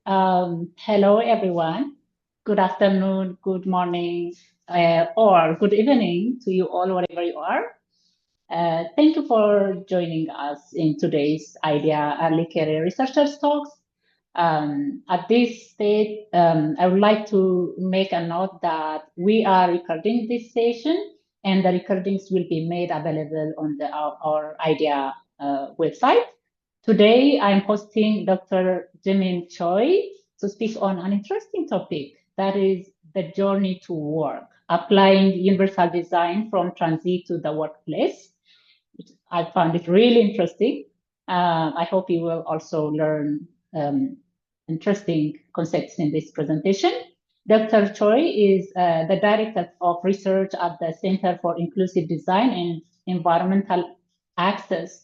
Hello, everyone. Good afternoon, good morning, or good evening to you all, wherever you are. Thank you for joining us in today's Idea Early Career Researchers Talks. At this stage, I would like to make a note that we are recording this session and the recordings will be made available on our IDEA website. Today, I'm hosting Dr. Jimin Choi to speak on an interesting topic that is the journey to work, applying universal design from transit to the workplace. I found it really interesting. I hope you will also learn interesting concepts in this presentation. Dr. Choi is the Director of Research at the Center for Inclusive Design and Environmental Access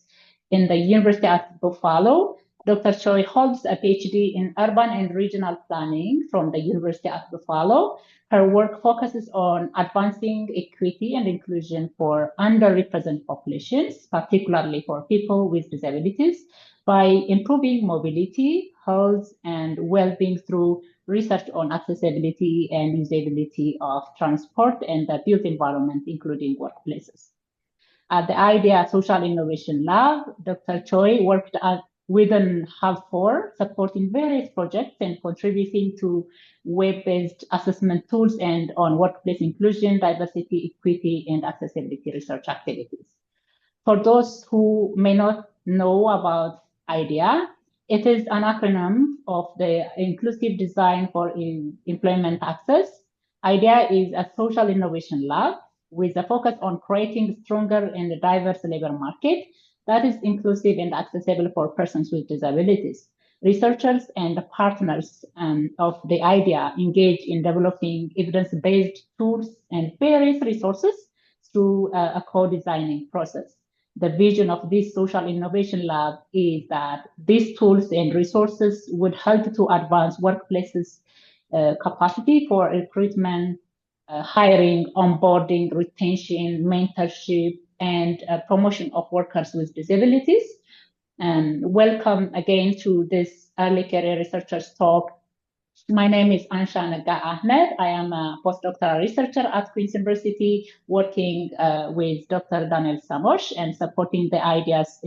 in the University of Buffalo. Dr. Choi holds a PhD in Urban and Regional Planning from the University of Buffalo. Her work focuses on advancing equity and inclusion for underrepresented populations, particularly for people with disabilities, by improving mobility, health, and well-being through research on accessibility and usability of transport and the built environment, including workplaces. At the IDEA Social Innovation Lab, Dr. Choi worked within Hub4, supporting various projects and contributing to web-based assessment tools and on workplace inclusion, diversity, equity, and accessibility research activities. For those who may not know about IDEA, it is an acronym of the Inclusive Design for Employment Access. IDEA is a social innovation lab with a focus on creating stronger and diverse labor market that is inclusive and accessible for persons with disabilities. Researchers and partners of the IDEA engage in developing evidence-based tools and various resources through a co-designing process. The vision of this social innovation lab is that these tools and resources would help to advance workplaces' capacity for recruitment, hiring, onboarding, retention, mentorship, and promotion of workers with disabilities. And welcome again to this Early Career Researchers Talk. My name is Ansha Naga Ahmed. I am a postdoctoral researcher at Queen's University, working with Dr. Daniel Samosh and supporting the IDEA's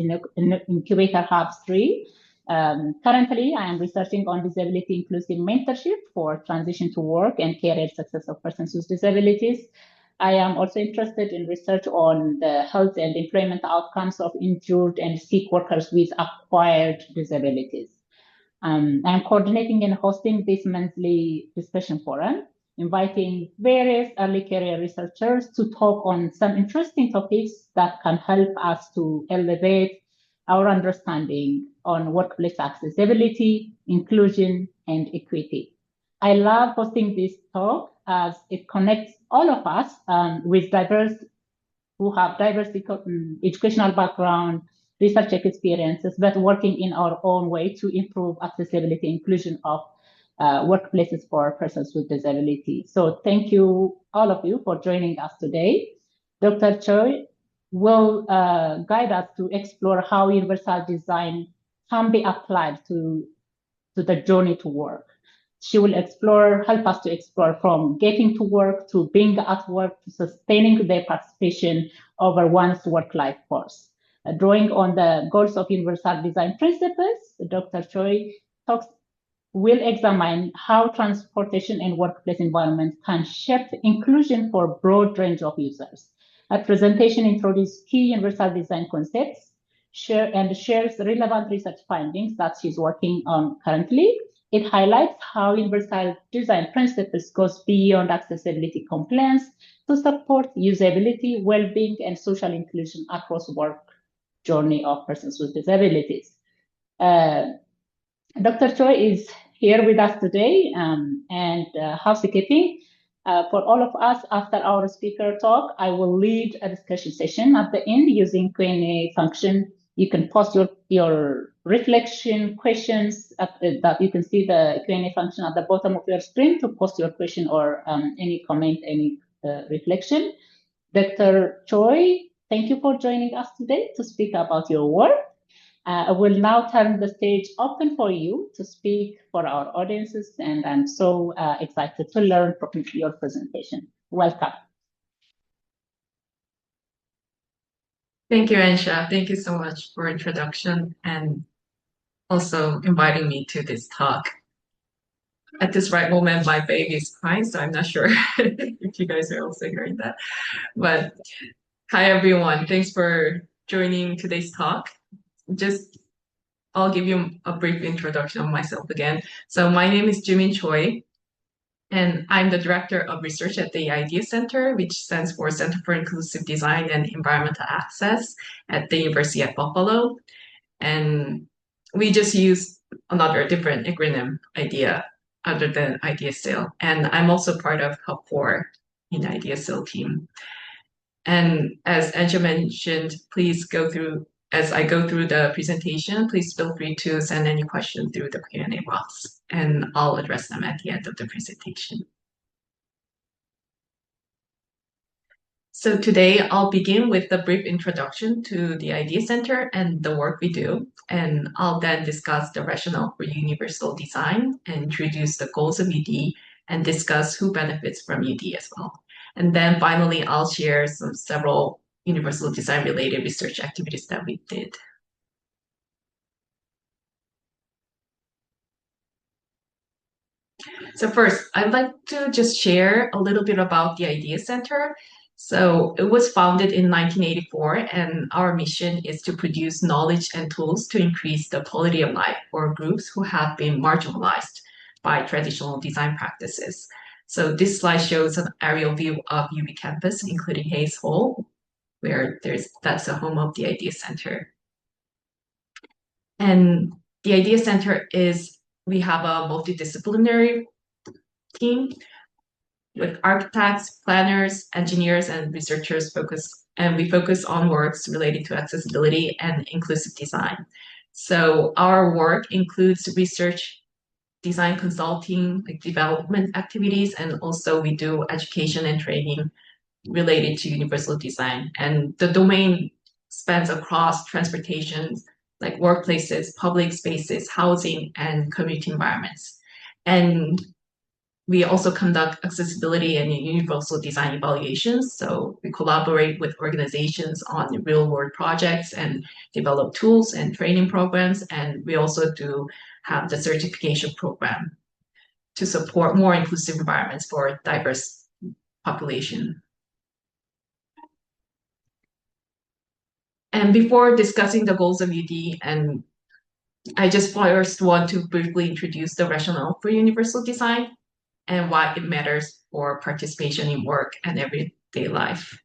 Incubator Hub 3. Currently, I am researching on disability inclusive mentorship for transition to work and career success of persons with disabilities. I am also interested in research on the health and employment outcomes of injured and sick workers with acquired disabilities. I'm coordinating and hosting this monthly discussion forum, inviting various early career researchers to talk on some interesting topics that can help us to elevate our understanding on workplace accessibility, inclusion, and equity. I love hosting this talk as it connects all of us with who have diverse educational background, research experiences, but working in our own way to improve accessibility, inclusion of workplaces for persons with disability. So thank you, all of you, for joining us today. Dr. Choi will guide us to explore how universal design can be applied to the journey to work. She will help us to explore from getting to work to being at work to sustaining their participation over one's work-life course. Drawing on the goals of universal design principles, Dr. Choi will examine how transportation and workplace environment can shape inclusion for a broad range of users. Her presentation introduces key universal design concepts shares relevant research findings that she's working on currently. It highlights how universal design principles goes beyond accessibility compliance to support usability, well-being, and social inclusion across work journey of persons with disabilities. Dr. Choi is here with us today, and housekeeping. For all of us, after our speaker talk, I will lead a discussion session at the end using Q&A function. You can post your reflection questions that you can see the Q&A function at the bottom of your screen to post your question or any comment, any reflection. Dr. Choi, thank you for joining us today to speak about your work. I will now turn the stage open for you to speak for our audiences, and I'm so excited to learn from your presentation. Welcome. Thank you, Ansha. Thank you so much for introduction and also inviting me to this talk. At this right moment, my baby is crying, so I'm not sure if you guys are also hearing that. But hi, everyone. Thanks for joining today's talk. Just I'll give you a brief introduction of myself again. So my name is Jimin Choi, and I'm the Director of Research at the Idea Center, which stands for Center for Inclusive Design and Environmental Access at the University at Buffalo. And we just use another different acronym idea other than IdeaSail. And I'm also part of Hub 4 in the IdeaSail team. And as Anja mentioned, as I go through the presentation, please feel free to send any questions through the Q&A box, and I'll address them at the end of the presentation. So today I'll begin with a brief introduction to the Idea Center and the work we do, and I'll then discuss the rationale for universal design and introduce the goals of UD and discuss who benefits from UD as well. And then finally, I'll share several universal design related research activities that we did. So first, I'd like to just share a little bit about the Idea Center. So it was founded in 1984, and our mission is to produce knowledge and tools to increase the quality of life for groups who have been marginalized by traditional design practices. So this slide shows an aerial view of UB campus, including Hayes Hall, where that's the home of the Idea Center. And the Idea Center we have a multidisciplinary team with architects, planners, engineers, and researchers and we focus on works related to accessibility and inclusive design. So our work includes research, design consulting, like development activities, and also we do education and training related to universal design. And the domain spans across transportation, like workplaces, public spaces, housing, and community environments. And we also conduct accessibility and universal design evaluations. So we collaborate with organizations on real world projects and develop tools and training programs. And we also do have the certification program to support more inclusive environments for diverse population. And before discussing the goals of UD, and I just first want to briefly introduce the rationale for universal design and why it matters for participation in work and everyday life.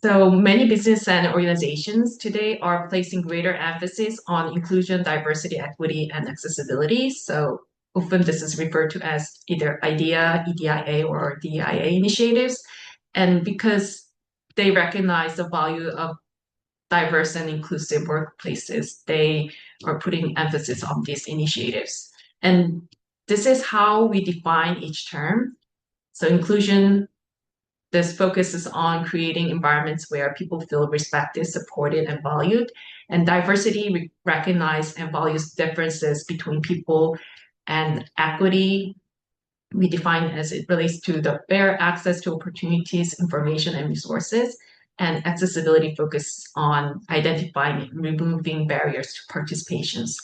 So many business and organizations today are placing greater emphasis on inclusion, diversity, equity, and accessibility. So often this is referred to as either IDEA, EDIA, or DIA initiatives. And because they recognize the value of diverse and inclusive workplaces, they are putting emphasis on these initiatives. And this is how we define each term. So inclusion, this focuses on creating environments where people feel respected, supported, and valued. And diversity recognizes and values differences between people. And equity, we define as it relates to the fair access to opportunities, information, and resources. And accessibility focuses on identifying and removing barriers to participations.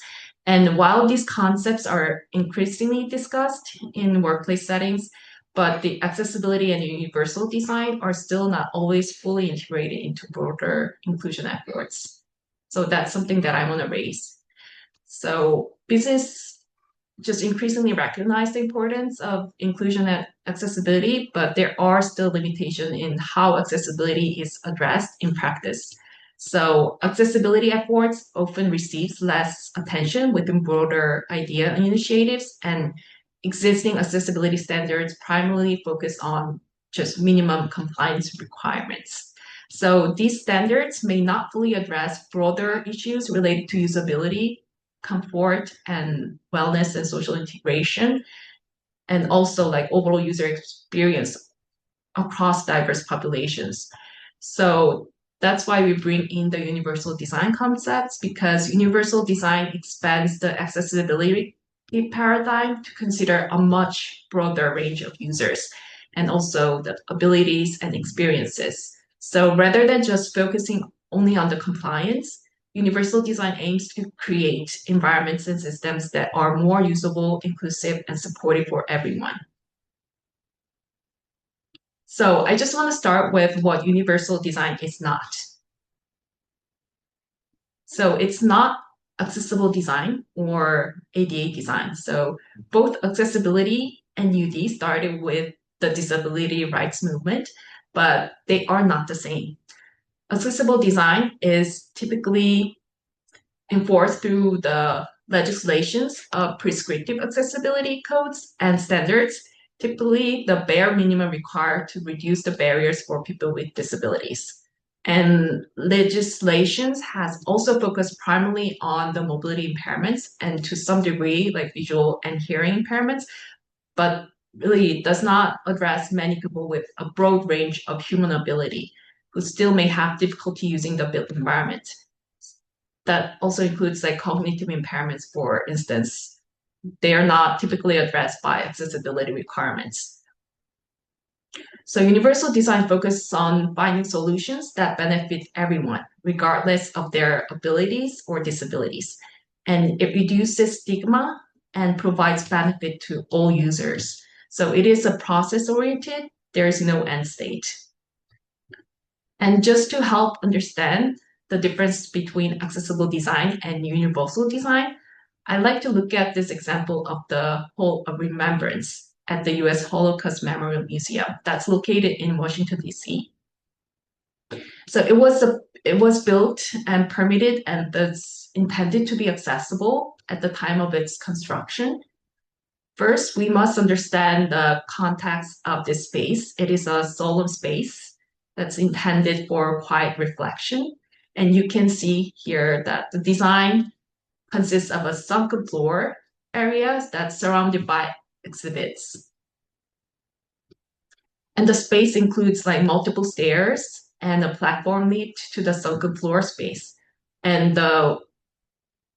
And while these concepts are increasingly discussed in workplace settings, but the accessibility and universal design are still not always fully integrated into broader inclusion efforts. So that's something that I want to raise. So business just increasingly recognize the importance of inclusion and accessibility, but there are still limitations in how accessibility is addressed in practice. So accessibility efforts often receives less attention within broader idea initiatives, and existing accessibility standards primarily focus on just minimum compliance requirements. So these standards may not fully address broader issues related to usability, comfort, and wellness and social integration, and also like overall user experience across diverse populations. So That's why we bring in the universal design concepts, because universal design expands the accessibility paradigm to consider a much broader range of users and also the abilities and experiences. So rather than just focusing only on the compliance, universal design aims to create environments and systems that are more usable, inclusive, and supportive for everyone. So I just want to start with what universal design is not. So it's not accessible design or ADA design. So both accessibility and UD started with the disability rights movement, but they are not the same. Accessible design is typically enforced through the legislations of prescriptive accessibility codes and standards, typically the bare minimum required to reduce the barriers for people with disabilities. And legislations has also focused primarily on the mobility impairments and to some degree like visual and hearing impairments, but really does not address many people with a broad range of human ability who still may have difficulty using the built environment. That also includes like cognitive impairments, for instance. They are not typically addressed by accessibility requirements. So universal design focuses on finding solutions that benefit everyone, regardless of their abilities or disabilities. And it reduces stigma and provides benefit to all users. So it is a process oriented, there is no end state. And just to help understand the difference between accessible design and universal design, I like to look at this example of the Hall of Remembrance at the US Holocaust Memorial Museum that's located in Washington, D.C. So it was built and permitted and that's intended to be accessible at the time of its construction. First, we must understand the context of this space. It is a solemn space that's intended for quiet reflection. And you can see here that the design consists of a sunken floor area that's surrounded by exhibits. And the space includes like multiple stairs and a platform lead to the sunken floor space. And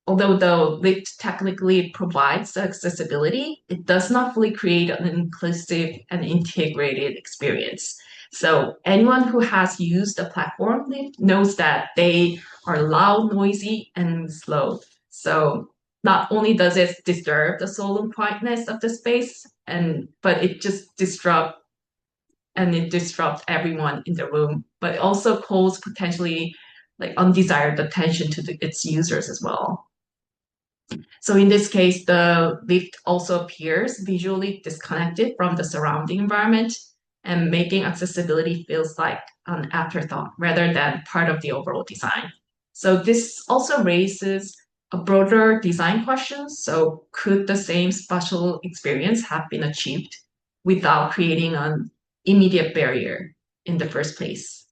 although the lift technically provides accessibility, it does not fully create an inclusive and integrated experience. So anyone who has used the platform lift knows that they are loud, noisy, and slow. So not only does it disturb the solemn quietness of the space, but it just disrupts everyone in the room, but it also calls potentially like undesired attention to its users as well. So in this case, the lift also appears visually disconnected from the surrounding environment and making accessibility feels like an afterthought rather than part of the overall design. So this also raises a broader design question. So could the same spatial experience have been achieved without creating an immediate barrier in the first place?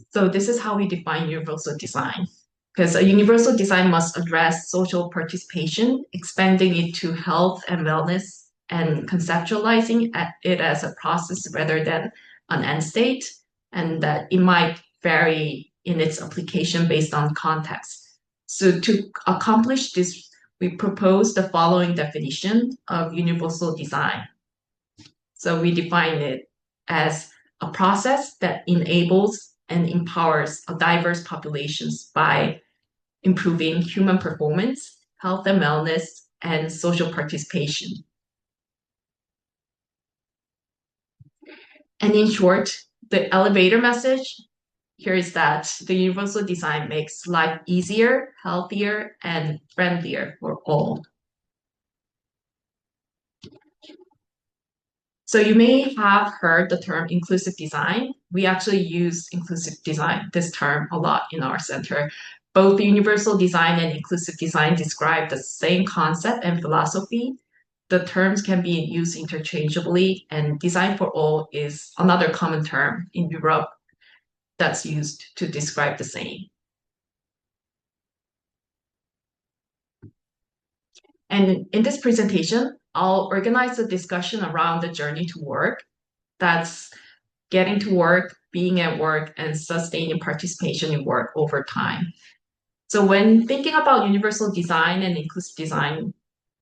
So this is how we define universal design. Because a universal design must address social participation, expanding it to health and wellness, and conceptualizing it as a process rather than an end state, and that it might vary in its application based on context. So to accomplish this, we propose the following definition of universal design. So we define it as a process that enables and empowers a diverse populations by improving human performance, health and wellness, and social participation. And in short, the elevator message here is that the universal design makes life easier, healthier, and friendlier for all. So you may have heard the term inclusive design. We actually use inclusive design, this term, a lot in our center. Both universal design and inclusive design describe the same concept and philosophy. The terms can be used interchangeably, and design for all is another common term in Europe that's used to describe the same. And in this presentation, I'll organize a discussion around the journey to work that's getting to work, being at work, and sustaining participation in work over time. So when thinking about universal design and inclusive design,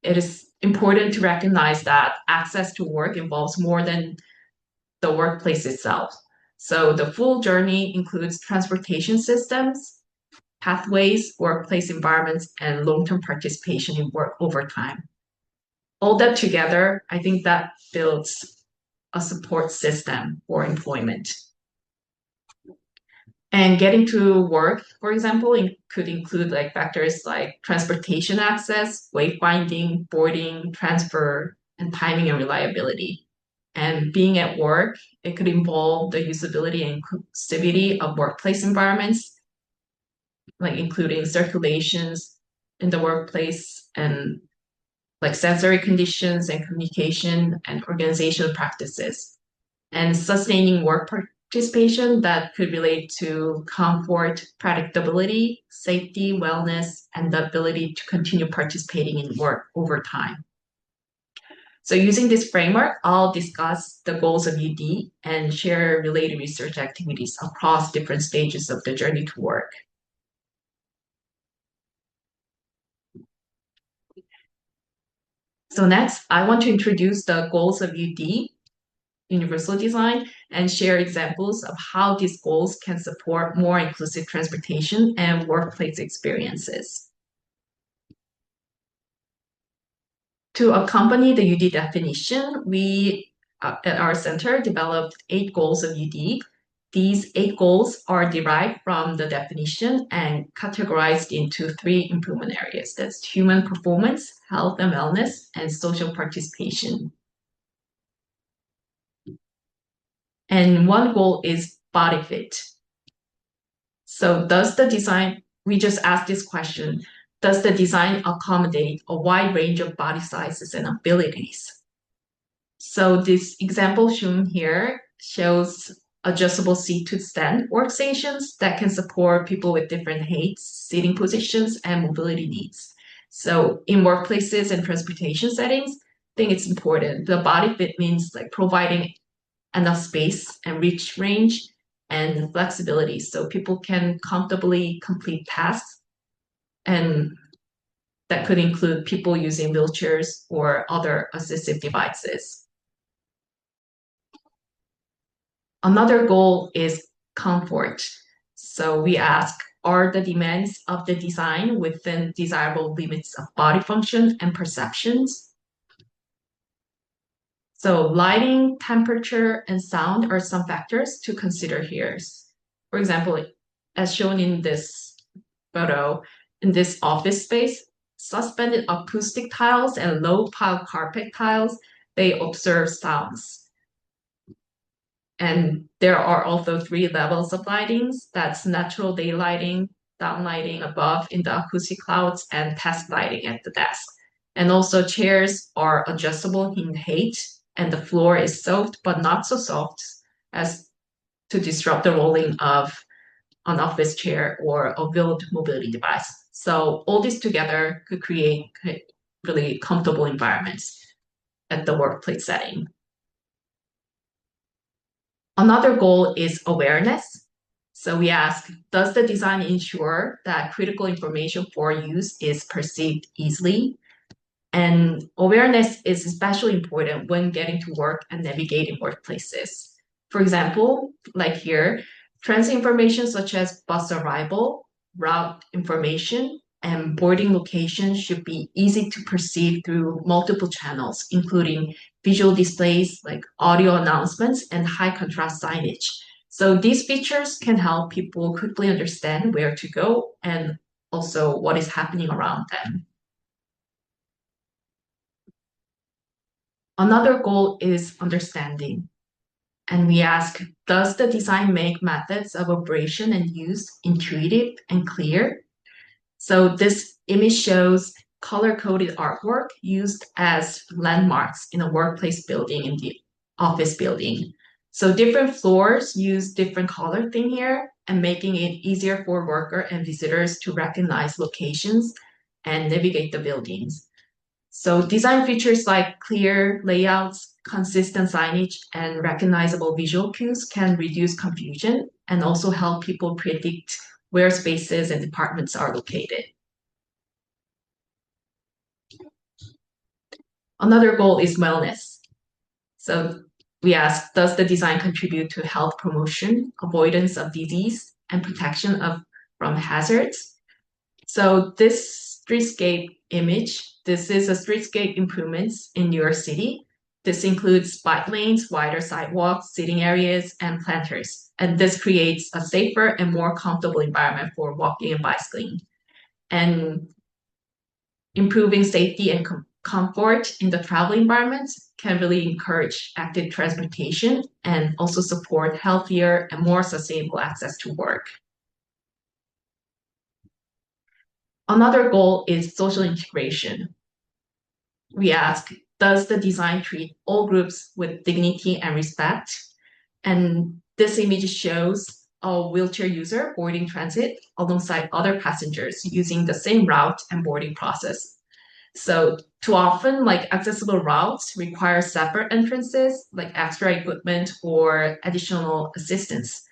it is important to recognize that access to work involves more than the workplace itself. So the full journey includes transportation systems, pathways, workplace environments, and long-term participation in work over time. All that together, I think that builds a support system for employment. And getting to work, for example, could include like factors like transportation access, wayfinding, boarding, transfer, and timing and reliability. And being at work, it could involve the usability and inclusivity of workplace environments, like including circulations in the workplace and like sensory conditions and communication and organizational practices. And sustaining work participation that could relate to comfort, predictability, safety, wellness, and the ability to continue participating in work over time. So using this framework, I'll discuss the goals of UD and share related research activities across different stages of the journey to work. So next, I want to introduce the goals of UD, universal design, and share examples of how these goals can support more inclusive transportation and workplace experiences. To accompany the UD definition, we at our center developed 8 goals of UD. These 8 goals are derived from the definition and categorized into 3 improvement areas. That's human performance, health and wellness, and social participation. And one goal is body fit. So we just asked this question, does the design accommodate a wide range of body sizes and abilities? So this example shown here shows adjustable seat to stand workstations that can support people with different heights, seating positions, and mobility needs. So in workplaces and transportation settings, I think it's important. The body fit means like providing enough space and reach range and flexibility so people can comfortably complete tasks. And that could include people using wheelchairs or other assistive devices. Another goal is comfort. So we ask, are the demands of the design within desirable limits of body function and perceptions? So lighting, temperature, and sound are some factors to consider here. For example, as shown in this photo, in this office space, suspended acoustic tiles and low pile carpet tiles, they observe sounds. And there are also 3 levels of lightings. That's natural day lighting, down lighting above in the acoustic clouds, and task lighting at the desk. And also chairs are adjustable in height, and the floor is soft but not so soft as to disrupt the rolling of an office chair or a wheeled mobility device. So all this together could create really comfortable environments at the workplace setting. Another goal is awareness. So we ask, does the design ensure that critical information for use is perceived easily? And awareness is especially important when getting to work and navigating workplaces. For example, like here, transit information such as bus arrival, route information, and boarding location should be easy to perceive through multiple channels, including visual displays like audio announcements and high contrast signage. So these features can help people quickly understand where to go and also what is happening around them. Another goal is understanding. And we ask, does the design make methods of operation and use intuitive and clear? So this image shows color-coded artwork used as landmarks in a workplace building in the office building. So different floors use different color theme here and making it easier for worker and visitors to recognize locations and navigate the buildings. So design features like clear layouts, consistent signage and recognizable visual cues can reduce confusion and also help people predict where spaces and departments are located. Another goal is wellness. So we ask, does the design contribute to health promotion, avoidance of disease, and protection from hazards? So this streetscape image, this is a streetscape improvements in New York City. This includes bike lanes, wider sidewalks, sitting areas, and planters. And this creates a safer and more comfortable environment for walking and bicycling. And improving safety and comfort in the travel environment can really encourage active transportation and also support healthier and more sustainable access to work. Another goal is social integration. We ask, does the design treat all groups with dignity and respect? And this image shows a wheelchair user boarding transit alongside other passengers using the same route and boarding process. So too often, like accessible routes require separate entrances, like extra equipment or additional assistance.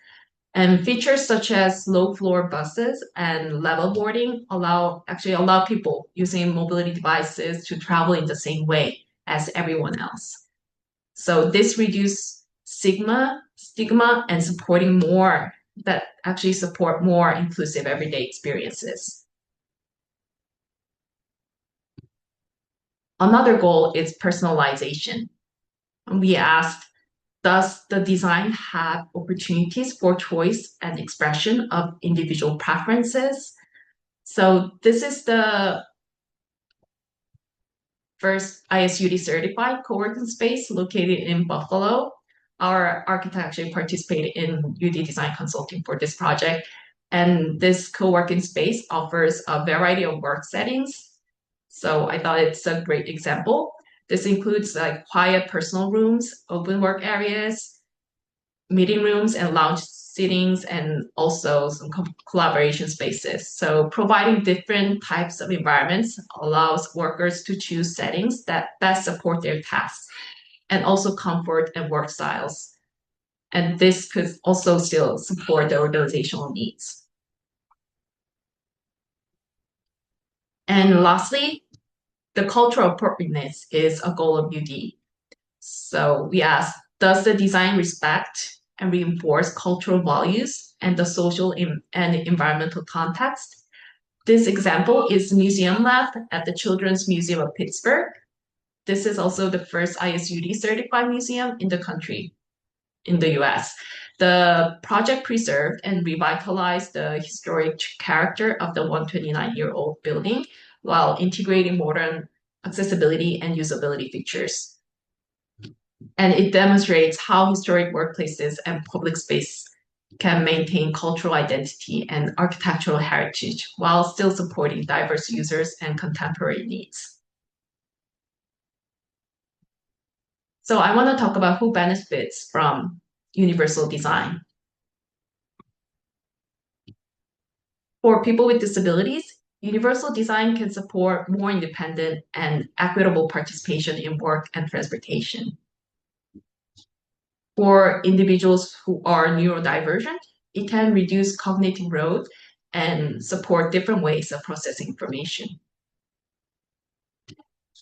And features such as low floor buses and level boarding allow people using mobility devices to travel in the same way as everyone else. So this reduces stigma and supporting more that actually support more inclusive everyday experiences. Another goal is personalization. We asked, does the design have opportunities for choice and expression of individual preferences? So this is the first ISUD certified co-working space located in Buffalo. Our architect actually participated in UD Design Consulting for this project. And this co-working space offers a variety of work settings. So I thought it's a great example. This includes like quiet personal rooms, open work areas, meeting rooms and lounge sittings, and also some collaboration spaces. So providing different types of environments allows workers to choose settings that best support their tasks and also comfort and work styles. And this could also still support the organizational needs. And lastly, the cultural appropriateness is a goal of UD. So we ask, does the design respect and reinforce cultural values and the social and environmental context? This example is Museum Lab at the Children's Museum of Pittsburgh. This is also the first ISUD certified museum in the country, in the US. The project preserved and revitalized the historic character of the 129-year-old building while integrating modern accessibility and usability features. And it demonstrates how historic workplaces and public space can maintain cultural identity and architectural heritage while still supporting diverse users and contemporary needs. So I want to talk about who benefits from universal design. For people with disabilities, universal design can support more independent and equitable participation in work and transportation. For individuals who are neurodivergent, it can reduce cognitive load and support different ways of processing information.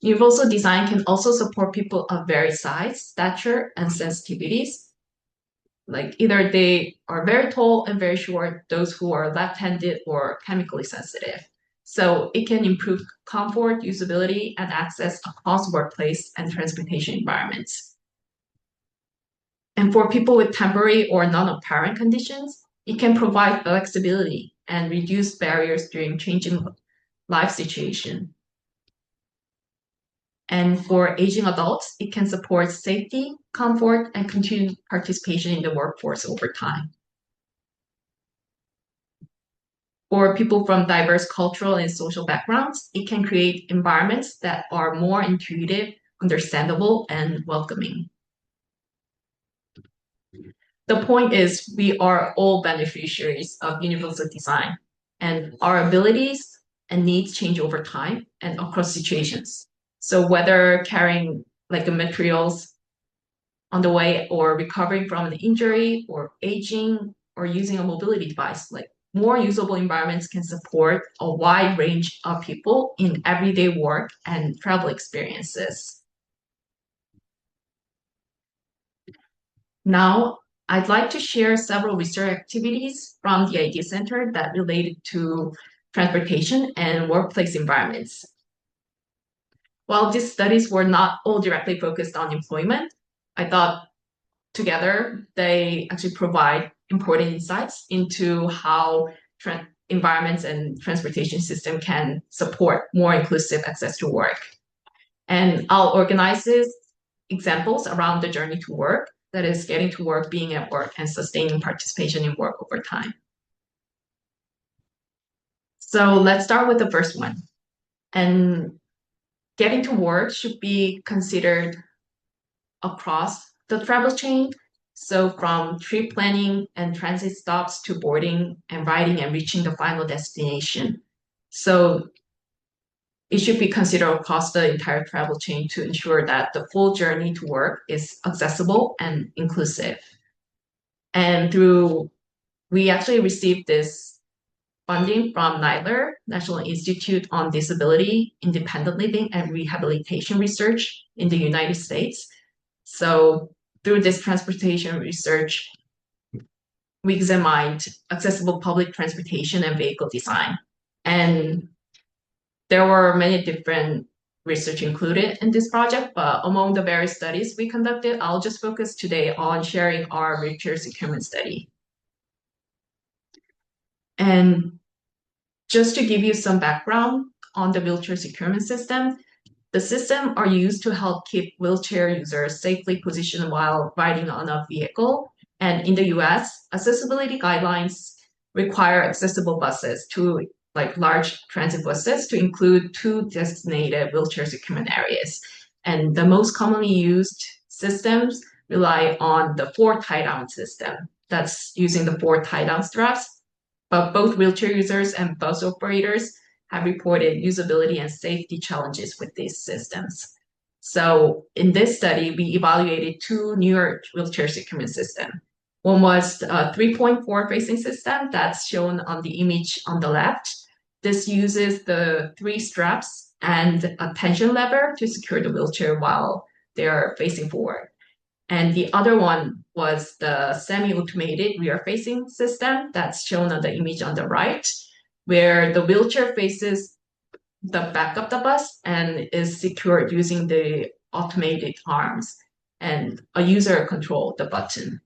Universal design can also support people of various size, stature, and sensitivities. Like either they are very tall and very short, those who are left-handed or chemically sensitive. So it can improve comfort, usability, and access across workplace and transportation environments. And for people with temporary or non-apparent conditions, it can provide flexibility and reduce barriers during changing life situation. And for aging adults, it can support safety, comfort, and continued participation in the workforce over time. For people from diverse cultural and social backgrounds, it can create environments that are more intuitive, understandable, and welcoming. The point is, we are all beneficiaries of universal design, and our abilities and needs change over time and across situations. So whether carrying like the materials on the way or recovering from an injury or aging or using a mobility device. Like more usable environments can support a wide range of people in everyday work and travel experiences. Now, I'd like to share several research activities from the Idea Center that related to transportation and workplace environments. While these studies were not all directly focused on employment, I thought together they actually provide important insights into how environments and transportation system can support more inclusive access to work. And I'll organize these examples around the journey to work, that is getting to work, being at work, and sustaining participation in work over time. So let's start with the first one. And getting to work should be considered across the travel chain. So from trip planning and transit stops to boarding and riding and reaching the final destination. So it should be considered across the entire travel chain to ensure that the full journey to work is accessible and inclusive. And we actually received this funding from NILR, National Institute on Disability, Independent Living, and Rehabilitation Research in the United States. So through this transportation research, we examined accessible public transportation and vehicle design. And there were many different research included in this project, but among the various studies we conducted, I'll just focus today on sharing our wheelchair securement study. And just to give you some background on the wheelchair securement system, the system are used to help keep wheelchair users safely positioned while riding on a vehicle. And in the US, accessibility guidelines require accessible buses to like large transit buses to include 2 designated wheelchair securement areas. And the most commonly used systems rely on the 4 tie-down system. That's using the 4 tie-down straps. But both wheelchair users and bus operators have reported usability and safety challenges with these systems. So in this study, we evaluated 2 newer wheelchair securement systems. One was a 3.4 facing system that's shown on the image on the left. This uses the 3 straps and a tension lever to secure the wheelchair while they're facing forward. And the other one was the semi-automated rear-facing system that's shown on the image on the right, where the wheelchair faces the back of the bus and is secured using the automated arms, and a user control the button.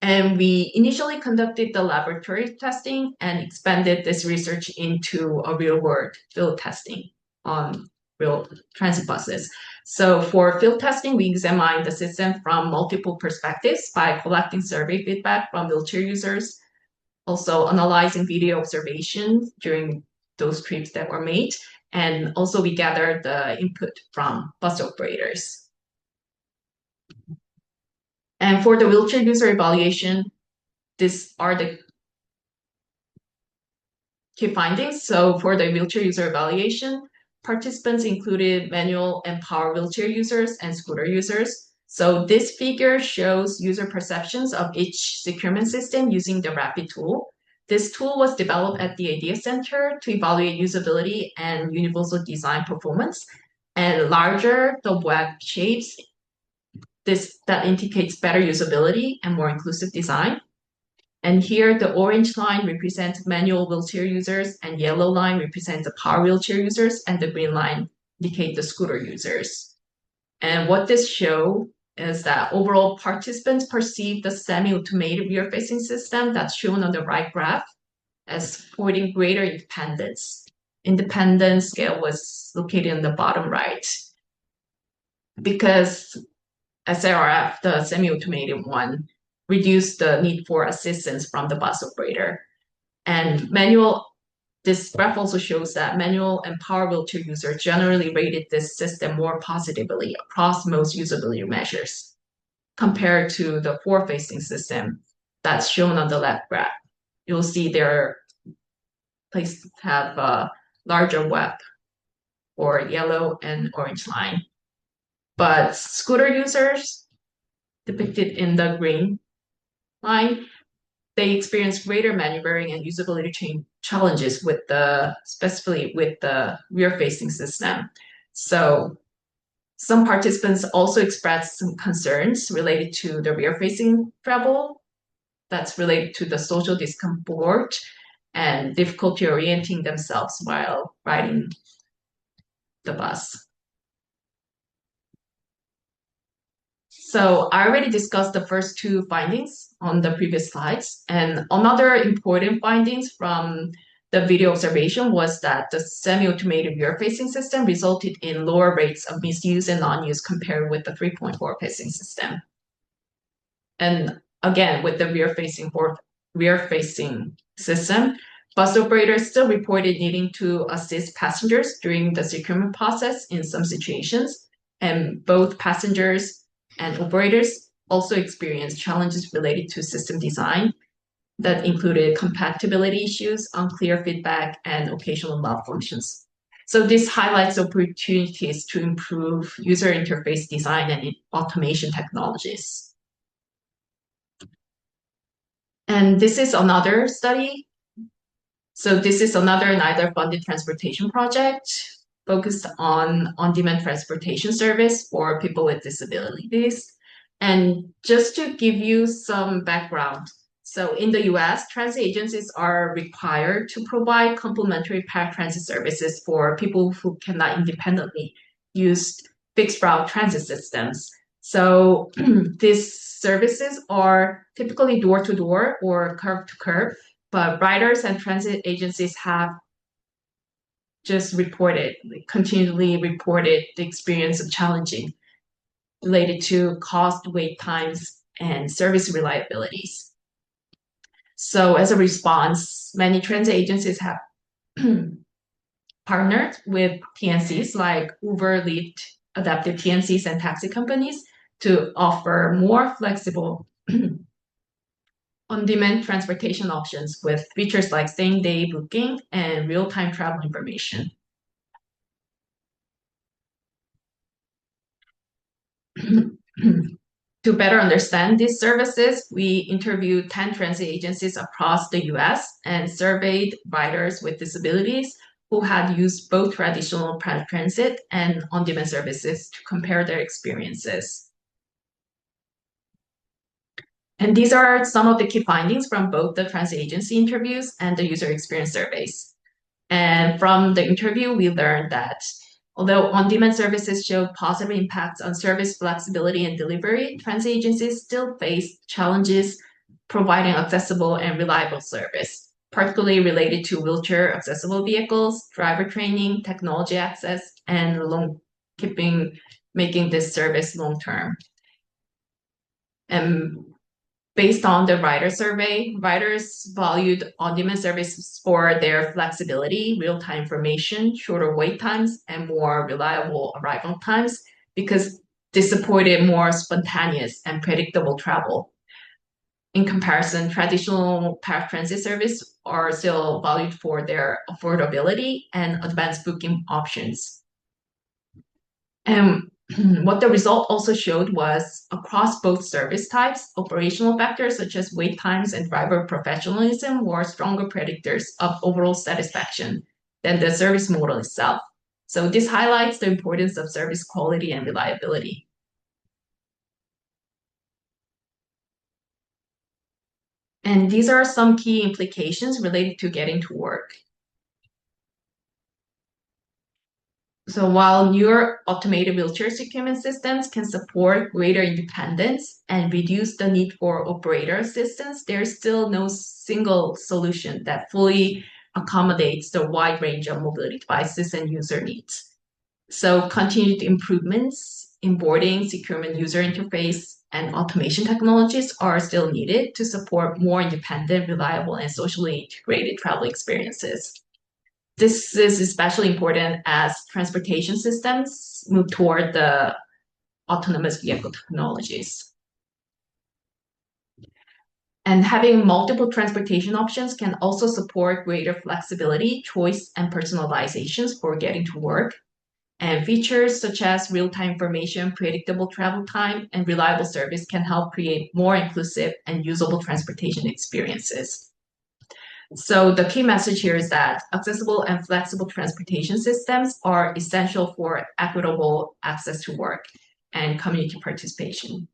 And we initially conducted the laboratory testing and expanded this research into a real-world field testing on real transit buses. So for field testing, we examined the system from multiple perspectives by collecting survey feedback from wheelchair users, also analyzing video observations during those trips that were made, and also we gathered the input from bus operators. And for the wheelchair user evaluation, these are the key findings. So for the wheelchair user evaluation, participants included manual and power wheelchair users and scooter users. So this figure shows user perceptions of each securement system using the rapid tool. This tool was developed at the Idea Center to evaluate usability and universal design performance. And larger the web shapes, that indicates better usability and more inclusive design. And here the orange line represents manual wheelchair users, and yellow line represents the power wheelchair users, and the green line indicate the scooter users. And what this shows is that overall participants perceive the semi-automated rear-facing system that's shown on the right graph as supporting greater independence. Independence scale was located in the bottom right. Because SRF, the semi-automated one, reduced the need for assistance from the bus operator. And this graph also shows that manual and power wheelchair users generally rated this system more positively across most usability measures compared to the forward-facing system that's shown on the left graph. You'll see their places have a larger web or yellow and orange line. But scooter users, depicted in the green line, they experience greater maneuvering and usability challenges specifically with the rear-facing system. So some participants also expressed some concerns related to the rear-facing travel that's related to the social discomfort and difficulty orienting themselves while riding the bus. So I already discussed the first two findings on the previous slides. And another important findings from the video observation was that the semi-automated rear-facing system resulted in lower rates of misuse and non-use compared with the 3.4 facing system. And again, with the rear-facing system, bus operators still reported needing to assist passengers during the securement process in some situations, and both passengers and operators also experienced challenges related to system design that included compatibility issues, unclear feedback, and occasional malfunctions. So this highlights opportunities to improve user interface design and automation technologies. And this is another study. So this is another NIDA funded transportation project focused on-demand transportation service for people with disabilities. And just to give you some background, so in the US, transit agencies are required to provide complimentary paratransit services for people who cannot independently use fixed route transit systems. So these services are typically door to door or curb to curb, but riders and transit agencies have just continually reported the experience of challenging related to cost, wait times, and service reliabilities. So as a response, many transit agencies have partnered with TNCs like Uber, Lyft, adaptive TNCs, and taxi companies to offer more flexible on-demand transportation options with features like same-day booking and real-time travel information. To better understand these services, we interviewed 10 transit agencies across the US and surveyed riders with disabilities who had used both traditional transit and on-demand services to compare their experiences. And these are some of the key findings from both the transit agency interviews and the user experience surveys. And from the interview, we learned that although on-demand services show positive impacts on service flexibility and delivery, transit agencies still face challenges providing accessible and reliable service, particularly related to wheelchair accessible vehicles, driver training, technology access, and making this service long-term. And based on the rider survey, riders valued on-demand services for their flexibility, real-time information, shorter wait times, and more reliable arrival times because they supported more spontaneous and predictable travel. In comparison, traditional paratransit service are still valued for their affordability and advanced booking options. And what the result also showed was across both service types, operational factors such as wait times and driver professionalism were stronger predictors of overall satisfaction than the service model itself. So this highlights the importance of service quality and reliability. And these are some key implications related to getting to work. So while newer automated wheelchair securement systems can support greater independence and reduce the need for operator assistance, there's still no single solution that fully accommodates the wide range of mobility devices and user needs. So continued improvements in boarding, securement user interface, and automation technologies are still needed to support more independent, reliable, and socially integrated travel experiences. This is especially important as transportation systems move toward the autonomous vehicle technologies. And having multiple transportation options can also support greater flexibility, choice, and personalizations for getting to work. And features such as real-time information, predictable travel time, and reliable service can help create more inclusive and usable transportation experiences. So the key message here is that accessible and flexible transportation systems are essential for equitable access to work and community participation.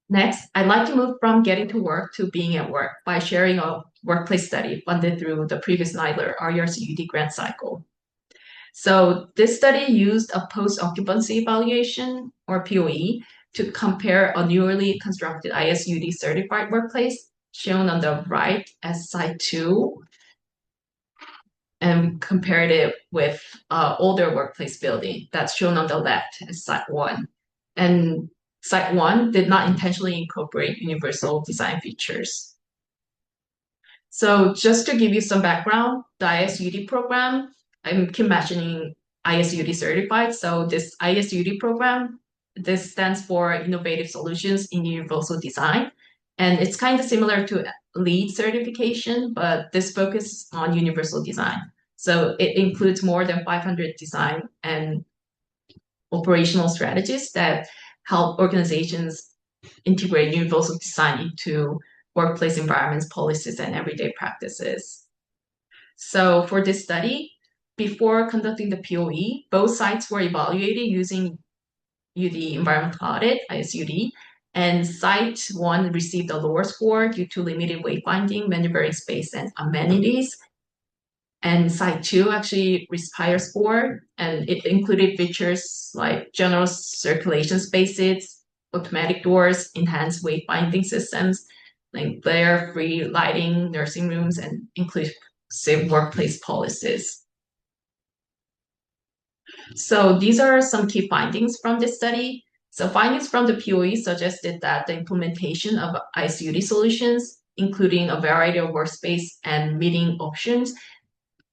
Next, I'd like to move from getting to work to being at work by sharing a workplace study funded through the previous NIDLR RERCUD grant cycle. So this study used a post-occupancy evaluation, or POE, to compare a newly constructed ISUD certified workplace, shown on the right as Site 2, and compared it with older workplace building that's shown on the left as Site 1. And Site 1 did not intentionally incorporate universal design features. So just to give you some background, the ISUD program, I keep mentioning ISUD certified. So this ISUD program, this stands for Innovative Solutions in Universal Design. And it's kind of similar to LEED certification, but this focuses on universal design. So it includes more than 500 design and operational strategies that help organizations integrate universal design into workplace environments, policies, and everyday practices. So for this study, before conducting the POE, both sites were evaluated using UD environmental audit, ISUD, and Site 1 received a lower score due to limited wayfinding, maneuvering space, and amenities. And Site 2 actually reached higher score, and it included features like general circulation spaces, automatic doors, enhanced wayfinding systems, like glare-free lighting, nursing rooms, and inclusive workplace policies. So these are some key findings from this study. So findings from the POE suggested that the implementation of ISUD solutions, including a variety of workspace and meeting options,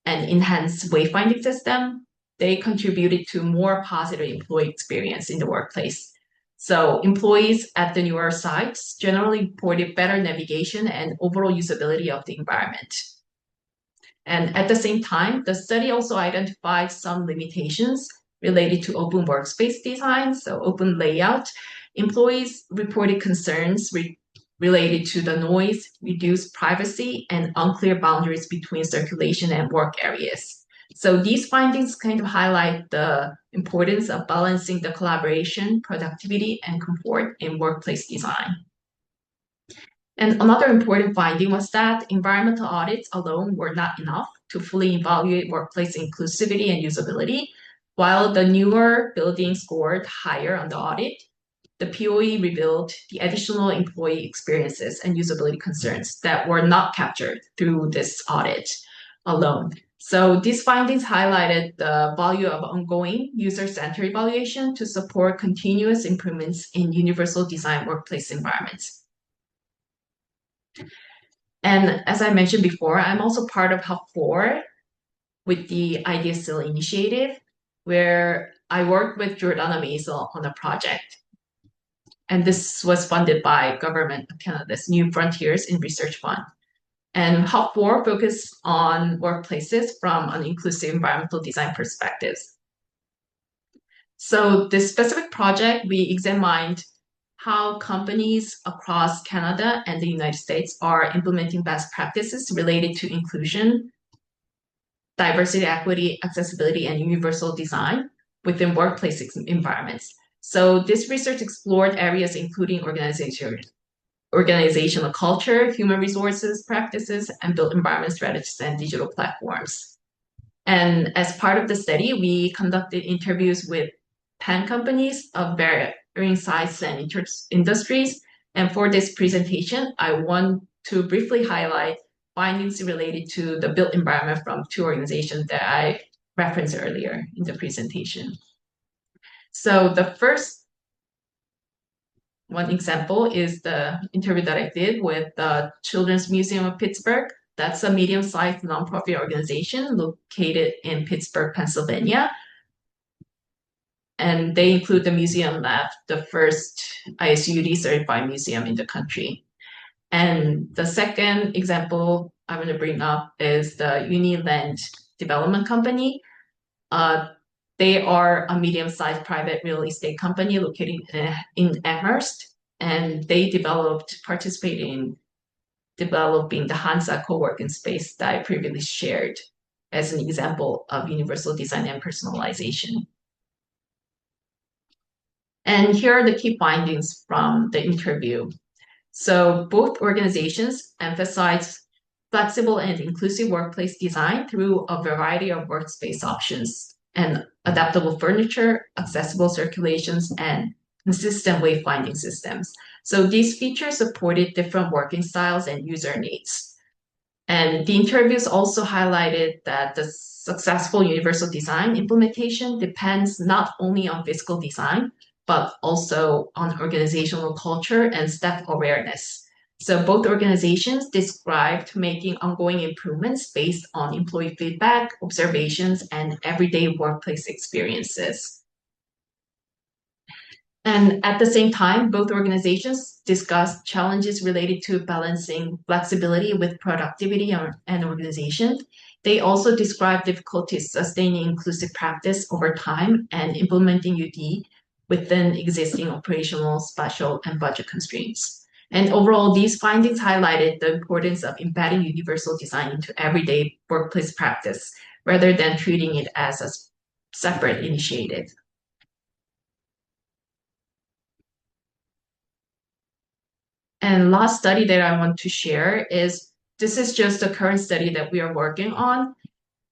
and enhanced wayfinding system, they contributed to more positive employee experience in the workplace. So employees at the newer sites generally reported better navigation and overall usability of the environment. And at the same time, the study also identified some limitations related to open workspace design, so open layout. Employees reported concerns related to the noise, reduced privacy, and unclear boundaries between circulation and work areas. So these findings kind of highlight the importance of balancing the collaboration, productivity, and comfort in workplace design. And another important finding was that environmental audits alone were not enough to fully evaluate workplace inclusivity and usability. While the newer building scored higher on the audit, the POE revealed the additional employee experiences and usability concerns that were not captured through this audit alone. So these findings highlighted the value of ongoing user-centered evaluation to support continuous improvements in universal design workplace environments. And as I mentioned before, I'm also part of Hub 4 with the Idea Still initiative, where I worked with Jordana Maisel on a project. And this was funded by Government of Canada's New Frontiers in Research Fund. And Hub 4 focused on workplaces from an inclusive environmental design perspective. So this specific project, we examined how companies across Canada and the United States are implementing best practices related to inclusion, diversity, equity, accessibility, and universal design within workplace environments. So this research explored areas including organizational culture, human resources practices, and built environment strategies and digital platforms. And as part of the study, we conducted interviews with 10 companies of varying sizes and industries. And for this presentation, I want to briefly highlight findings related to the built environment from 2 organizations that I referenced earlier in the presentation. So the first one example is the interview that I did with the Children's Museum of Pittsburgh. That's a medium-sized nonprofit organization located in Pittsburgh, Pennsylvania. And they include the Museum Lab, the first ISUD certified museum in the country. And the second example I'm going to bring up is the Uniland development company. They are a medium-sized private real estate company located in Amherst, and they participated in developing the Hansa co-working space that I previously shared as an example of universal design and personalization. And here are the key findings from the interview. So both organizations emphasize flexible and inclusive workplace design through a variety of workspace options and adaptable furniture, accessible circulations, and consistent wayfinding systems. So these features supported different working styles and user needs. And the interviews also highlighted that the successful universal design implementation depends not only on physical design, but also on organizational culture and staff awareness. So both organizations described making ongoing improvements based on employee feedback, observations, and everyday workplace experiences. And at the same time, both organizations discussed challenges related to balancing flexibility with productivity and organization. They also described difficulties sustaining inclusive practice over time and implementing UD within existing operational, spatial, and budget constraints. And overall, these findings highlighted the importance of embedding universal design into everyday workplace practice rather than treating it as a separate initiative. And last study that I want to share is this is just a current study that we are working on.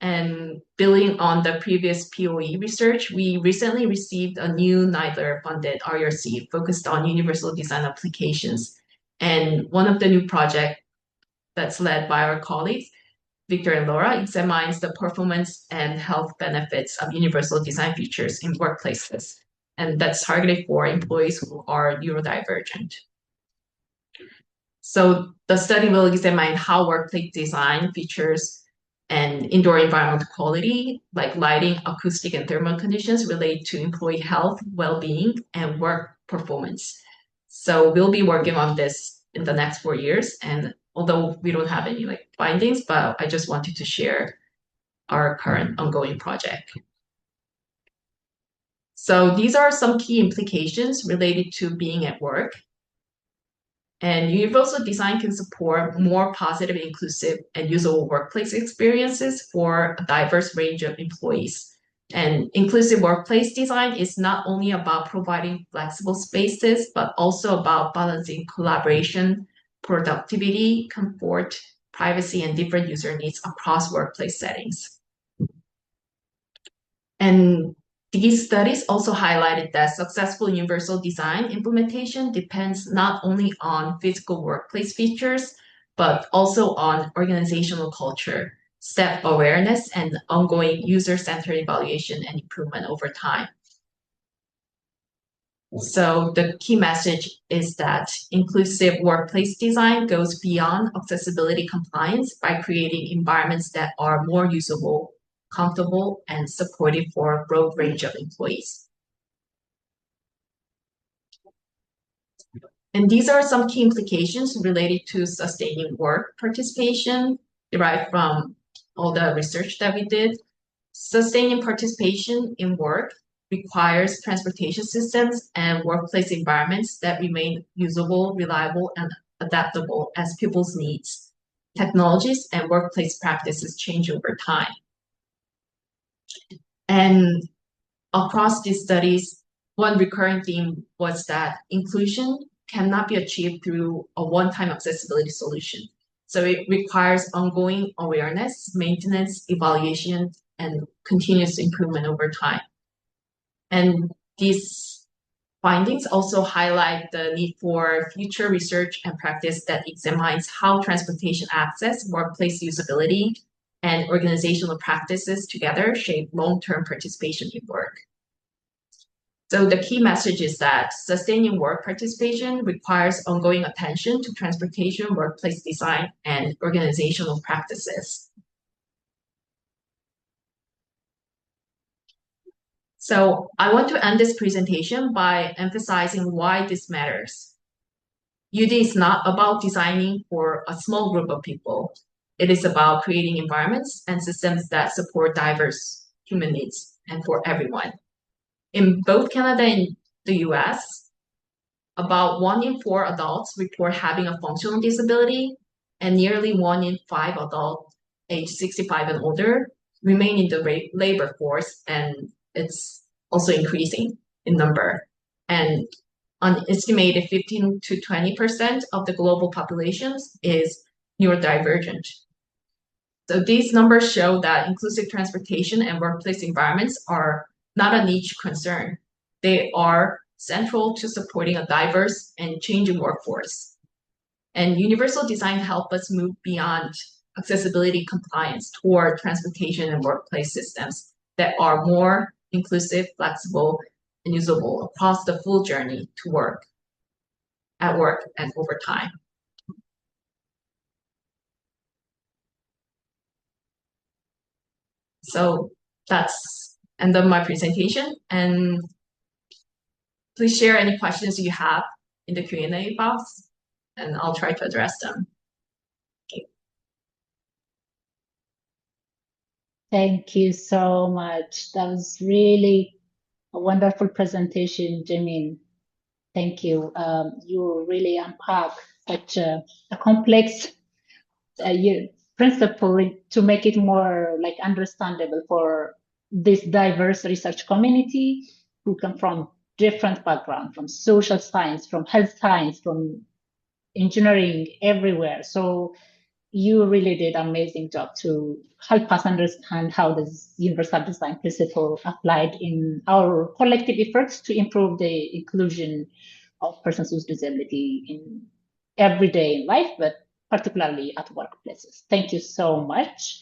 And building on the previous POE research, we recently received a new NIDLR funded RRC focused on universal design applications. And one of the new projects that's led by our colleagues, Victor and Laura, examines the performance and health benefits of universal design features in workplaces. And that's targeted for employees who are neurodivergent. So the study will examine how workplace design features and indoor environment quality, like lighting, acoustic, and thermal conditions, relate to employee health, well-being, and work performance. So we'll be working on this in the next 4 years. And although we don't have any findings, but I just wanted to share our current ongoing project. So these are some key implications related to being at work. And universal design can support more positive, inclusive, and usable workplace experiences for a diverse range of employees. And inclusive workplace design is not only about providing flexible spaces, but also about balancing collaboration, productivity, comfort, privacy, and different user needs across workplace settings. And these studies also highlighted that successful universal design implementation depends not only on physical workplace features, but also on organizational culture, staff awareness, and ongoing user-centered evaluation and improvement over time. So the key message is that inclusive workplace design goes beyond accessibility compliance by creating environments that are more usable, comfortable, and supportive for a broad range of employees. And these are some key implications related to sustaining work participation derived from all the research that we did. Sustaining participation in work requires transportation systems and workplace environments that remain usable, reliable, and adaptable as people's needs, technologies, and workplace practices change over time. And across these studies, one recurring theme was that inclusion cannot be achieved through a one-time accessibility solution. So it requires ongoing awareness, maintenance, evaluation, and continuous improvement over time. And these findings also highlight the need for future research and practice that examines how transportation access, workplace usability, and organizational practices together shape long-term participation in work. So the key message is that sustaining work participation requires ongoing attention to transportation, workplace design, and organizational practices. So I want to end this presentation by emphasizing why this matters. UD is not about designing for a small group of people. it is about creating environments and systems that support diverse human needs and for everyone. In both Canada and the US, about 1 in 4 adults report having a functional disability, and nearly 1 in 5 adults age 65 and older remain in the labor force, and it's also increasing in number. And an estimated 15 to 20% of the global population is neurodivergent. So these numbers show that inclusive transportation and workplace environments are not a niche concern. They are central to supporting a diverse and changing workforce. And universal design helps us move beyond accessibility compliance toward transportation and workplace systems that are more inclusive, flexible, and usable across the full journey to work, at work, and over time. So that's end of my presentation. And please share any questions you have in the Q&A box, and I'll try to address them. Okay. Thank you so much. That was really a wonderful presentation, Jamin. Thank you. You really unpack such a complex principle to make it more like understandable for this diverse research community who come from different backgrounds, from social science, from health science, from engineering, everywhere. So you really did an amazing job to help us understand how this universal design principle applied in our collective efforts to improve the inclusion of persons with disability in everyday life, but particularly at workplaces. Thank you so much.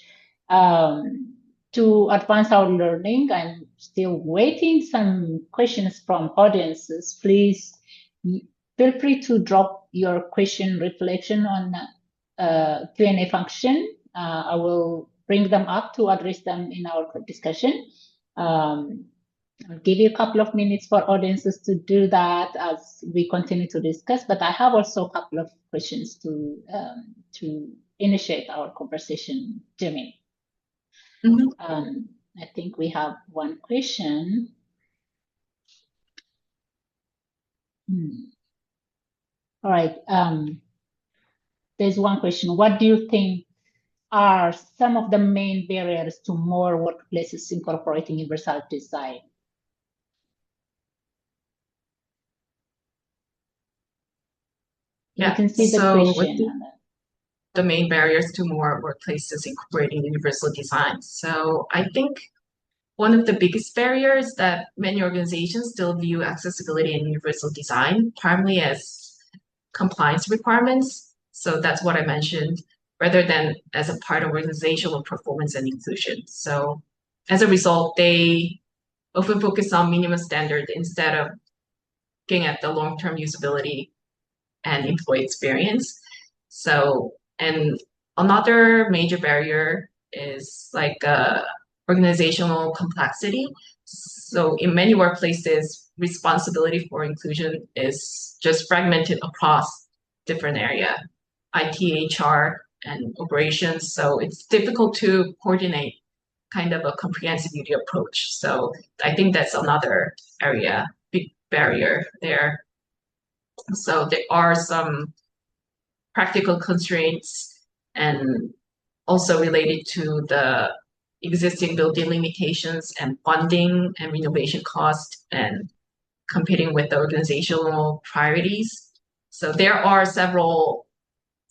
To advance our learning, I'm still waiting some questions from audiences. Please feel free to drop your question reflection on Q&A function. I will bring them up to address them in our discussion. I'll give you a couple of minutes for audiences to do that as we continue to discuss, but I have also a couple of questions to initiate our conversation, Jimmy. I think we have one question. All right. There's one question. What do you think are some of the main barriers to more workplaces incorporating universal design? Yeah, you can see the question. The main barriers to more workplaces incorporating universal design. So I think one of the biggest barriers that many organizations still view accessibility and universal design primarily as compliance requirements. So that's what I mentioned, rather than as a part of organizational performance and inclusion. So as a result, they often focus on minimum standard instead of looking at the long-term usability and employee experience. So, and another major barrier is like organizational complexity. So in many workplaces, responsibility for inclusion is just fragmented across different area, IT, HR, and operations. So it's difficult to coordinate kind of a comprehensive UD approach. So I think that's another area, big barrier there. So there are some practical constraints and also related to the existing building limitations and funding and renovation cost and competing with the organizational priorities. So there are several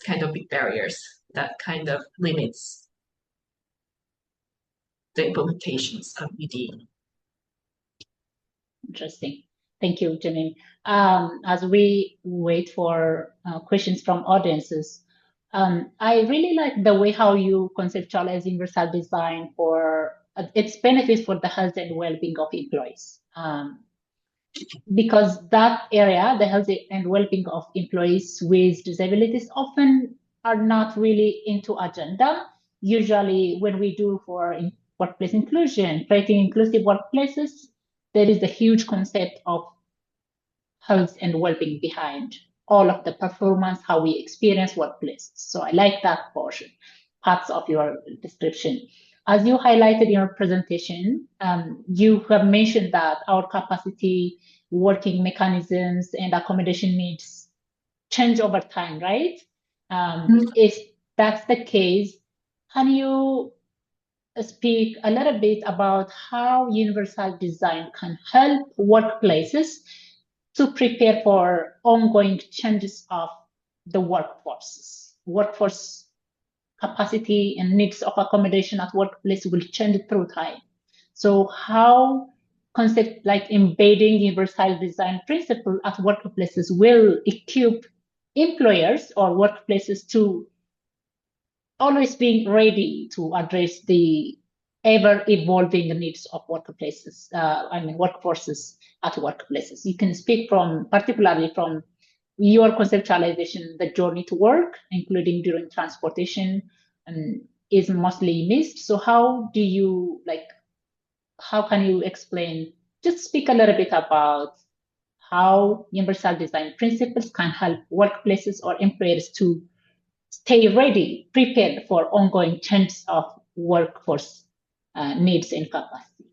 kind of big barriers that kind of limits the implementations of UD. Interesting. Thank you, Janine. As we wait for questions from audiences, I really like the way how you conceptualize universal design for its benefits for the health and well-being of employees. Because that area, the health and well-being of employees with disabilities, often are not really into agenda. Usually when we do for workplace inclusion, creating inclusive workplaces, there is a huge concept of health and well-being behind all of the performance, how we experience workplaces. So I like that portion. parts of your description. As you highlighted in your presentation, you have mentioned that our capacity, working mechanisms, and accommodation needs change over time, right? If that's the case, can you speak a little bit about how universal design can help workplaces to prepare for ongoing changes of the workforce capacity and needs of accommodation at workplace will change through time. So how concept like embedding universal design principle at workplaces will equip employers or workplaces to always being ready to address the ever evolving needs of workplaces, workforces at workplaces. You can speak from, particularly from your conceptualization, the journey to work, including during transportation, is mostly missed. So how can you explain, just speak a little bit about how universal design principles can help workplaces or employers to stay ready, prepared for ongoing changes of workforce needs and capacity.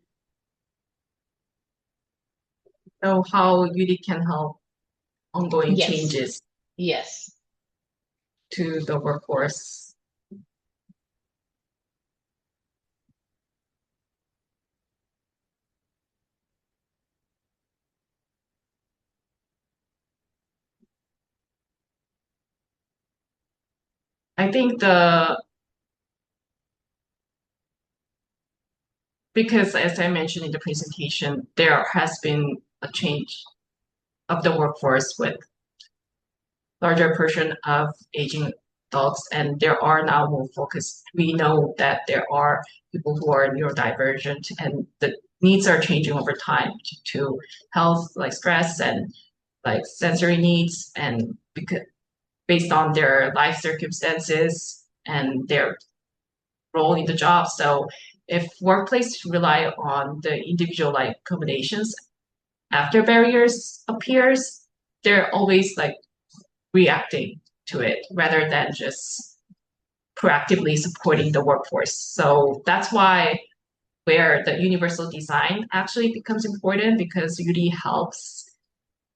So how UD can help ongoing Yes, changes yes, to the workforce. I think because as I mentioned in the presentation, there has been a change of the workforce with larger portion of aging adults, and there are now more focus. We know that there are people who are neurodivergent, and the needs are changing over time to health, like stress and like sensory needs, and because based on their life circumstances and their role in the job. So if workplace rely on the individual like accommodations after barriers appears, they're always like reacting to it rather than just proactively supporting the workforce. So that's why where the universal design actually becomes important, because it really helps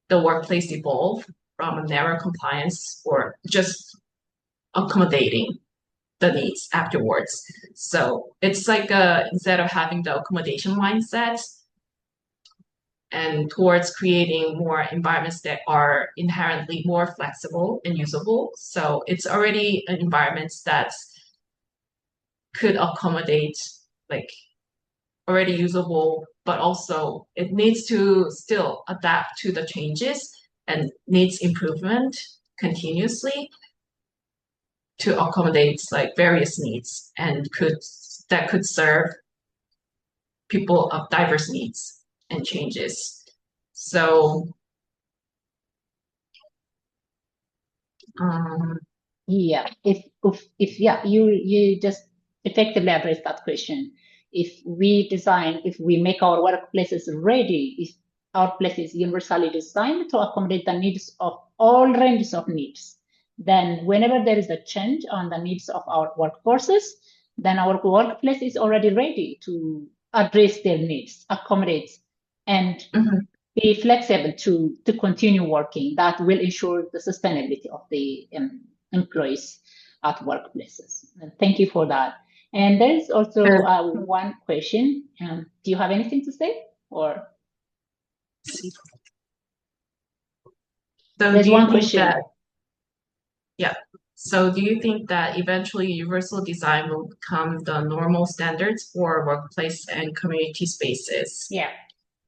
the workplace evolve from a narrow compliance or just accommodating the needs afterwards. So it's like instead of having the accommodation mindset and towards creating more environments that are inherently more flexible and usable. So it's already an environment that could accommodate like already usable, but also it needs to still adapt to the changes and needs improvement continuously to accommodate like various needs and could serve people of diverse needs and changes. So um, yeah. If yeah, you just effectively address that question. If we make our workplaces ready, if our place is universally designed to accommodate the needs of all ranges of needs, then whenever there is a change on the needs of our workforces, then our workplace is already ready to address their needs, accommodate, and mhm. be flexible to continue working. That will ensure the sustainability of the employees at workplaces. And thank you for that. And there is also one question. Do you have anything to say? Or So there's do you one think question. that, yeah, so do you think that eventually universal design will become the normal standards for workplace and community spaces? Yeah,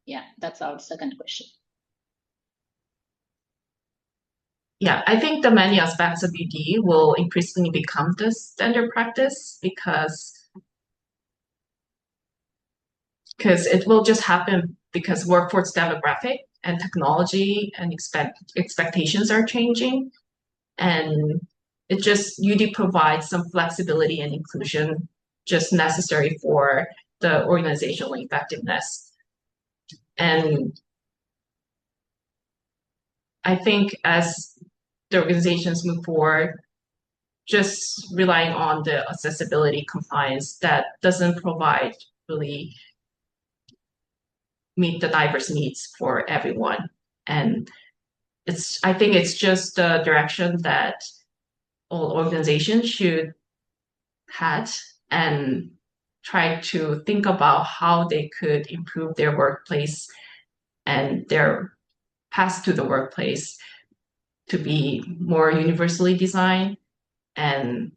yeah, that's our second question. Yeah, I think the many aspects of UD will increasingly become the standard practice because it will just happen because workforce demographic and technology and expectations are changing, and it just UD provides some flexibility and inclusion just necessary for the organizational effectiveness. And I think as the organizations move forward, just relying on the accessibility compliance that doesn't provide really meet the diverse needs for everyone. And I think it's just the direction that all organizations should head and try to think about how they could improve their workplace and their path to the workplace to be more universally designed. And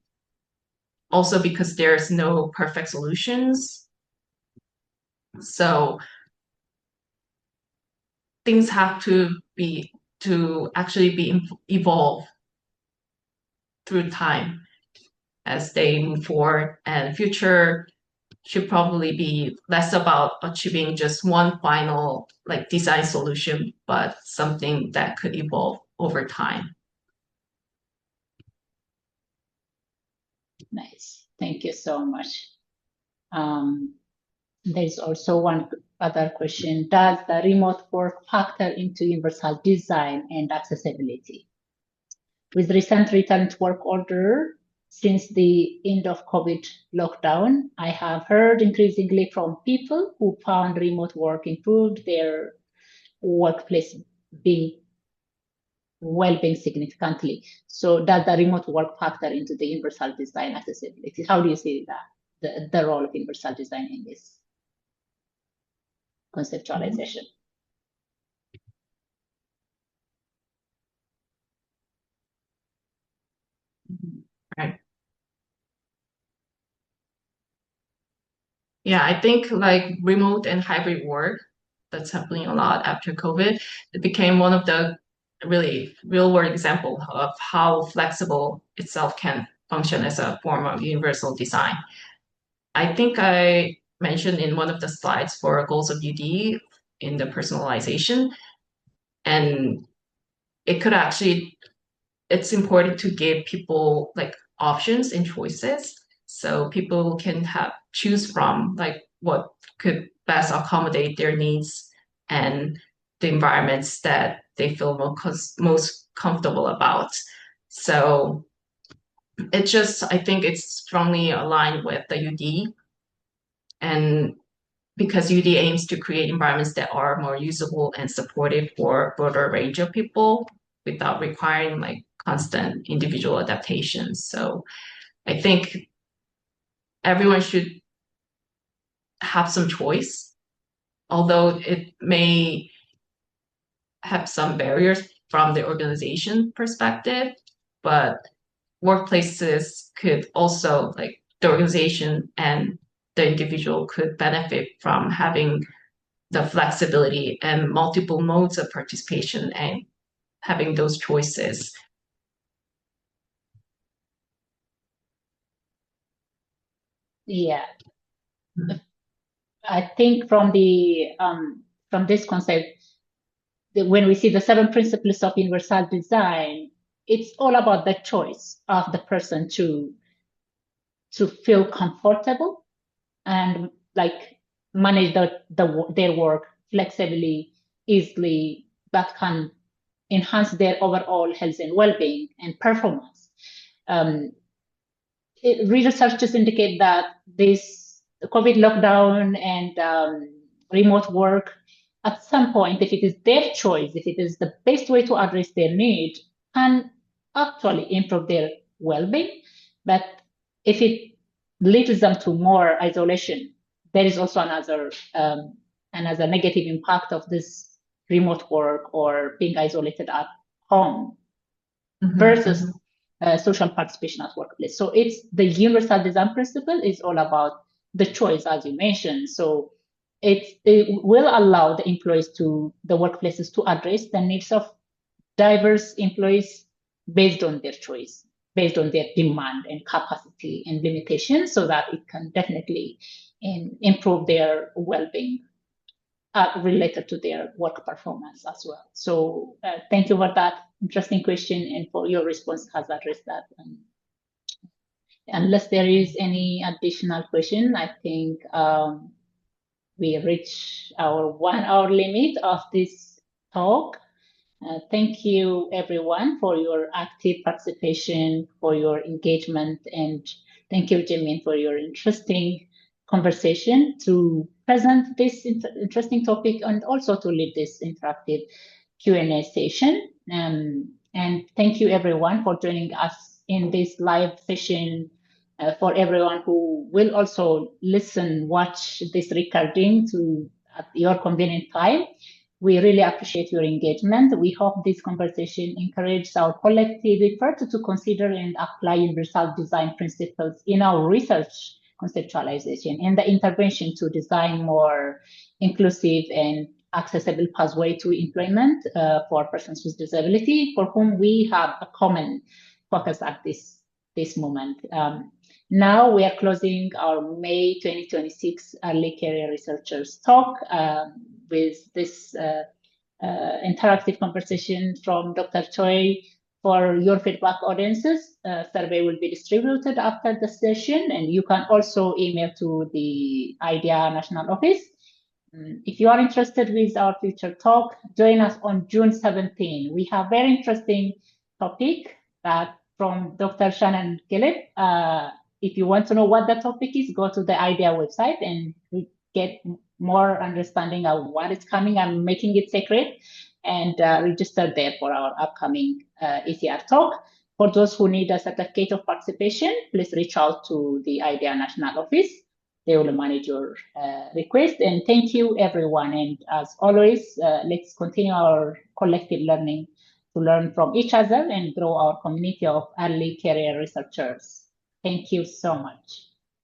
also because there's no perfect solutions. So things have to actually be evolve through time as they move forward, and future should probably be less about achieving just one final like design solution, but something that could evolve over time. Nice. Thank you so much. There's also one other question. Does the remote work factor into universal design and accessibility? With recent return to work order since the end of COVID lockdown, I have heard increasingly from people who found remote work improved their workplace well-being significantly. So does the remote work factor into the universal design accessibility? How do you see that, the role of universal design in this conceptualization? Right. Yeah, I think like remote and hybrid work, that's happening a lot after COVID. It became one of the really real world example of how flexible itself can function as a form of universal design. I think I mentioned in one of the slides for goals of UD in the personalization, and it could actually, it's important to give people like options and choices so people can have choose from like what could best accommodate their needs and the environments that they feel most comfortable about. So it just, I think it's strongly aligned with the UD, and because UD aims to create environments that are more usable and supportive for a broader range of people without requiring like constant individual adaptations. So I think everyone should have some choice, although it may have some barriers from the organization perspective, but workplaces could also like the organization and the individual could benefit from having the flexibility and multiple modes of participation and having those choices. Yeah, I think from this concept, when we see the 7 principles of universal design, it's all about the choice of the person to feel comfortable and like manage their work flexibly, easily, that can enhance their overall health and well-being and performance. Researchers indicate that this COVID lockdown and remote work, at some point, if it is their choice, if it is the best way to address their need, can actually improve their well-being. But if it leads them to more isolation, there is also another negative impact of this remote work or being isolated at home versus social participation at workplace. So it's the universal design principle is all about the choice, as you mentioned. So it will allow the employees the workplaces to address the needs of diverse employees based on their choice, based on their demand and capacity and limitations, so that it can definitely improve their well-being related to their work performance as well. So thank you for that interesting question and for your response has addressed that. Unless there is any additional question, I think we reach our 1 hour limit of this talk. Thank you, everyone, for your active participation, for your engagement, and thank you, Jimin, for your interesting conversation to present this interesting topic and also to lead this interactive Q&A session. And thank you, everyone, for joining us in this live session. For everyone who will also listen, watch this recording at your convenient time. We really appreciate your engagement. We hope this conversation encourages our collective effort to consider and apply universal design principles in our research conceptualization and the intervention to design more inclusive and accessible pathway to employment for persons with disability, for whom we have a common focus at this moment. Now we are closing our May 2026 Early Career Researchers Talk with this interactive conversation from Dr. Choi. For your feedback audiences, survey will be distributed after the session, and you can also email to the IDEA National Office. If you are interested with our future talk, join us on June 17. We have very interesting topic that from Dr. Shannon Gillett. If you want to know what the topic is, go to the IDEA website and get more understanding of what is coming. I'm making it secret and register there for our upcoming ECR talk. For those who need a certificate of participation, please reach out to the IDEA National Office. They will manage your request. And thank you, everyone. And as always, let's continue our collective learning to learn from each other and grow our community of early career researchers. Thank you so much.